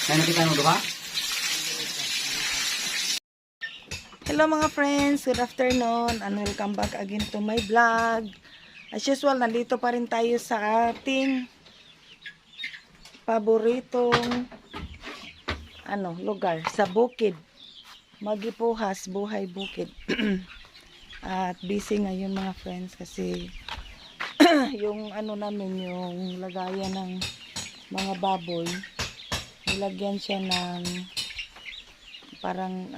May nakita mo ba? Hello mga friends, good afternoon and welcome back again to my vlog. As usual, nandito pa rin tayo sa ating paboritong lugar, sa bukid. Magipuhas, buhay bukid. At busy ngayon mga friends kasi yung namin, yung lagayan ng mga baboy, nilagyan siya ng parang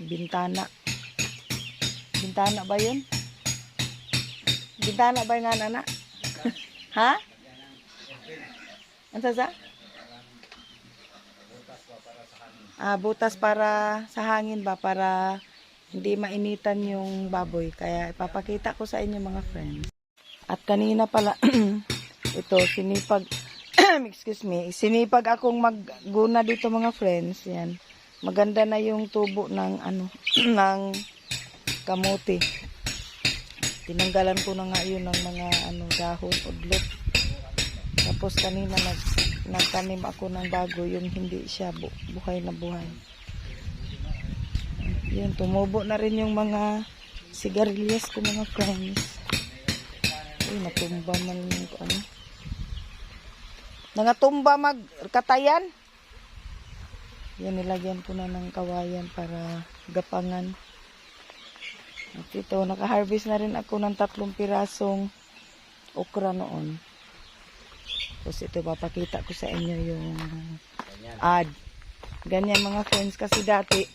bintana. Bintana ba yun? Bintana ba yung anak? Ha? Ano sa? Butas para sa hangin ba? Para hindi mainitan yung baboy. Kaya ipapakita ko sa inyo mga friends. At kanina pala, ito, sinipag, excuse me, sinipag akong magguna dito mga friends. Yan. Maganda na yung tubo ng ng kamote. Tinanggalan ko na nga yun ng mga dahon, udlot. Tapos kanina nagtanim ako ng bago, yung hindi siya buhay na buhay. Yun, tumubo na rin yung mga sigarilyas ko mga friends. Ay, natumba man yung nangatumba magkatayan. Yan, nilagyan ko na ng kawayan para gapangan. At ito, naka-harvest na rin ako ng 3 pirasong okra noon. Tapos ito, papakita ko sa inyo yung ad. Ganyan mga friends, kasi dati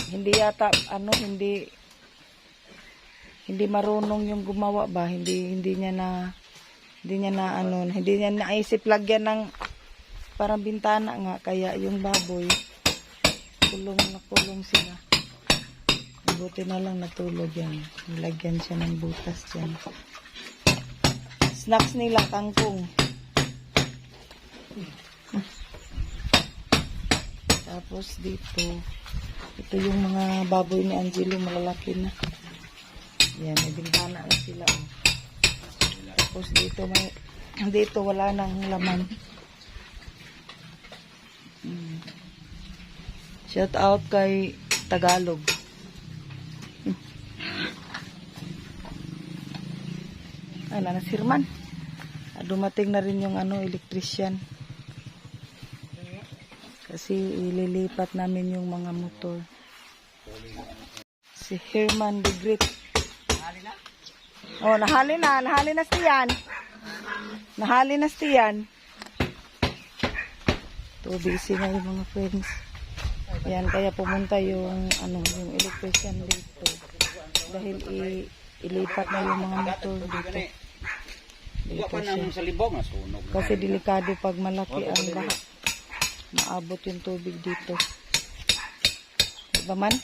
hindi yata hindi marunong yung gumawa ba, hindi niya naisip lagyan ng parang bintana nga, kaya yung baboy kulong sila. Buti na lang natulog yan. Nilagyan siya ng butas dyan. Snacks nila, kangkong. Tapos dito, ito yung mga baboy ni Angelo, malalaki na. Yan, may bintana na sila. Oh. Tapos dito wala nang laman. Shout out kay Tagalog. Ay, nanasirman. Dumating na rin yung electrician. Kasi ililipat namin yung mga motor. Si Herman the Great. Oh, nahali na siyan. Nahali na siyan. To busy na yung mga friends. Yan, kaya pumunta yung yung electrician dito. Dahil ilipat na yung mga motor dito. Dito siya. Kasi delikado pag malaki ang baha. Maabot yung tubig dito. Diba man?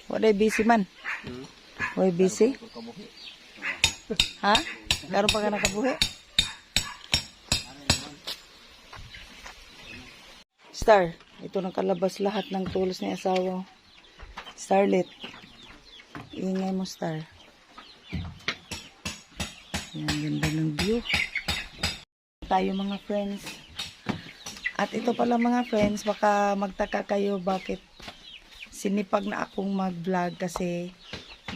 Wala busy man? Wala busy? Ha? Karoon pa ka nakabuhi? Star, ito nakalabas lahat ng tools ni asawa. Starlet. Ingay mo, Star. Yan, ganda ng view. Tayo mga friends. At ito pala mga friends, baka magtaka kayo bakit sinipag na akong mag-vlog kasi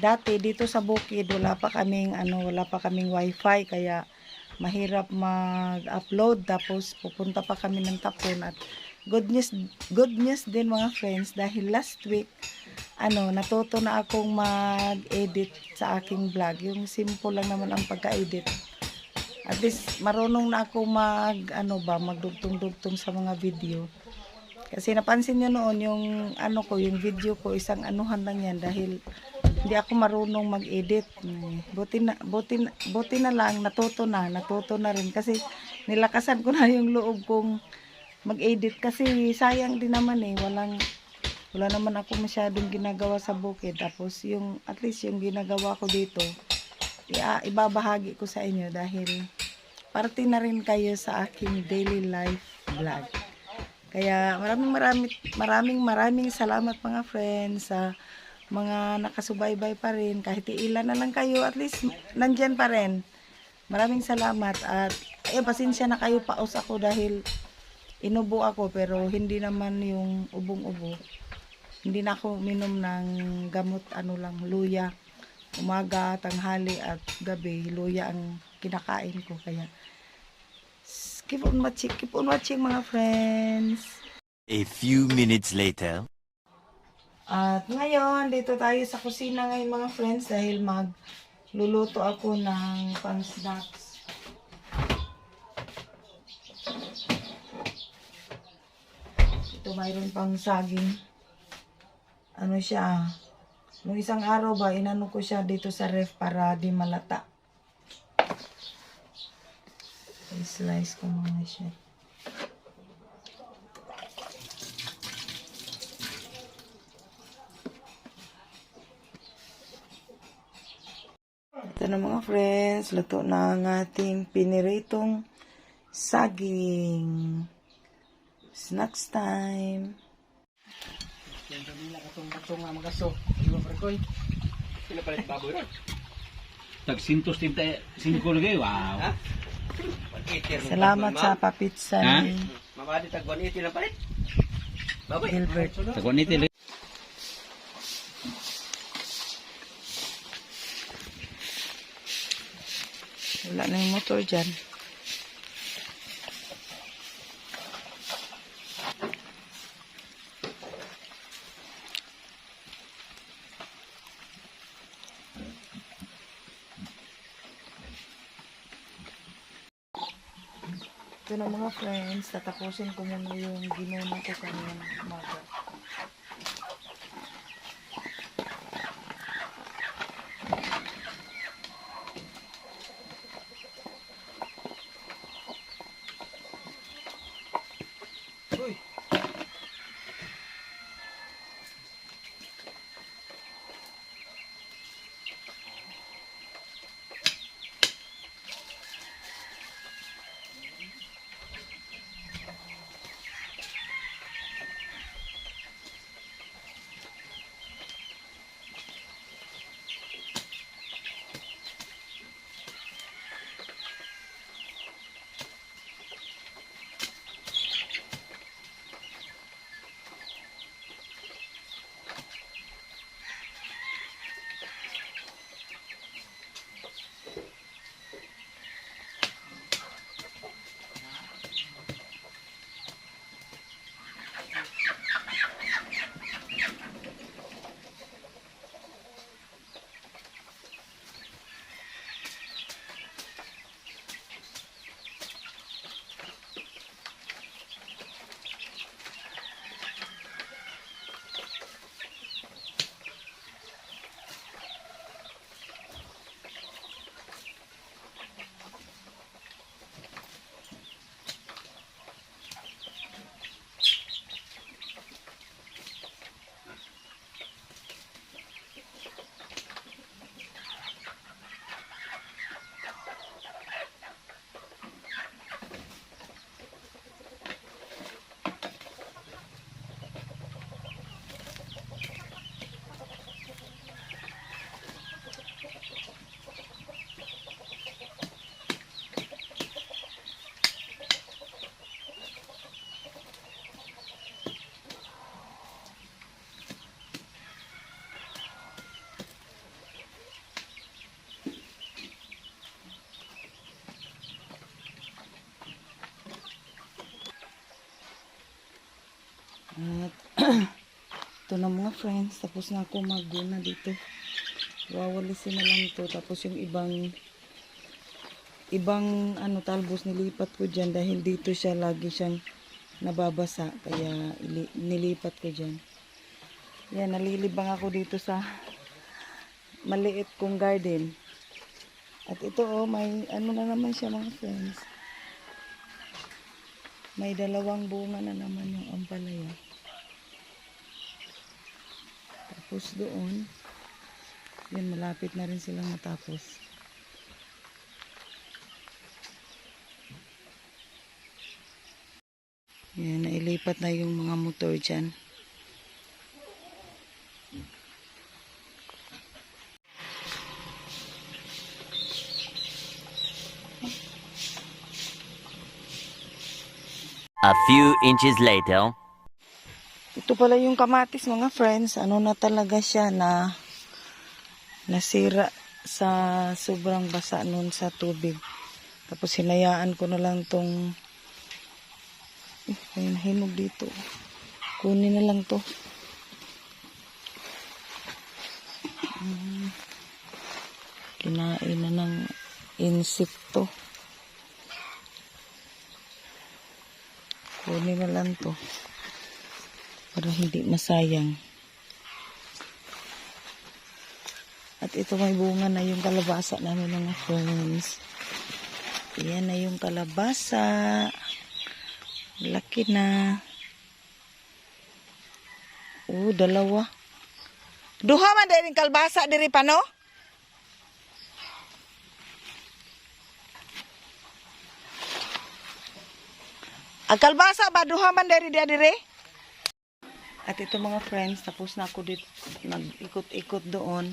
dati dito sa bukid wala pa kaming wifi, kaya mahirap mag-upload. Tapos pupunta pa kami ng Tapon. At good news din mga friends, dahil last week natuto na akong mag-edit sa aking vlog. Yung simple lang naman ang pagka-edit. At least marunong na ako magdugtong-dugtong sa mga video. Kasi napansin nyo noon yung yung video ko, isang anuhan lang yan dahil hindi ako marunong mag-edit. Buti na lang natuto na rin kasi nilakasan ko na yung loob kong mag-edit kasi sayang din naman wala naman ako masyadong ginagawa sa bukid. Tapos at least yung ginagawa ko dito, ibabahagi ko sa inyo dahil parte na rin kayo sa aking daily life vlog. Kaya maraming salamat mga friends sa mga nakasubaybay pa rin. Kahit ilan na lang kayo, at least nandyan pa rin. Maraming salamat at pasensya na kayo, paus ako dahil inubo ako pero hindi naman yung ubong-ubo. Hindi na ako minom ng gamot, ano lang, luya. Umaga, tanghali at gabi, luya ang kinakain ko. Kaya keep on watching mga friends. A few minutes later. At ngayon, dito tayo sa kusina ngayon mga friends dahil magluluto ako ng pang-snacks. Ito mayroon pang saging. Ano siya? Nung isang araw ba, inano ko siya dito sa ref para di malata. I-slice ko muna siya. Ito na mga friends, luto na ang ating piniritong saging. Snacks time. Tag 135 lagi, wow. Salamat sa papitsa Ha? ni Mamadi tag 180 na palit. Babay. Gilbert. Tag 180 lagi. Wala na yung motor dyan. Ito na mga friends, tatapusin ko muna yung ginuna ko kanina umaga. Uy! At ito na mga friends, tapos na ako mag-guna dito. Wawalisin na lang ito. Tapos yung ibang ano talbos nilipat ko dyan dahil dito siya lagi siyang nababasa. Kaya nilipat ko dyan. Yan, nalilibang ako dito sa maliit kong garden. At ito may ano na naman siya mga friends. May 2 bunga na naman yung ampalaya. Tapos doon, yan malapit na rin silang matapos. Yan, nailipat na yung mga motor dyan. A few inches later. Ito pala yung kamatis mga friends. Ano na talaga siya na nasira sa sobrang basa nun sa tubig. Tapos hinayaan ko na lang tong may nahinog dito. Kunin na lang to. Kinain na ng insekto. Kunin na lang to. Para hindi masayang. At ito may bunga na yung kalabasa namin mga friends. Yan na yung kalabasa. Laki na. Dalawa. Duha man din kalabasa diri pa no? Ang kalabasa ba duha man diri dire? At ito mga friends, tapos na ako dito, nag-ikot-ikot doon.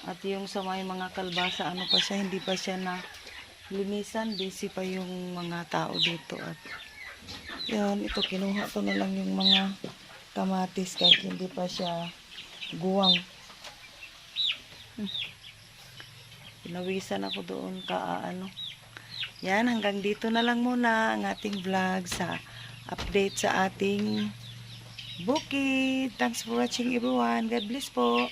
At yung sa may mga kalbasa, ano pa siya, hindi pa siya na linisan. Busy pa yung mga tao dito. At yun, ito kinuha ko na lang yung mga kamatis kahit hindi pa siya guwang. Pinawisan ako doon Yan, hanggang dito na lang muna ang ating vlog sa update sa ating bukid. Thanks for watching everyone. God bless po.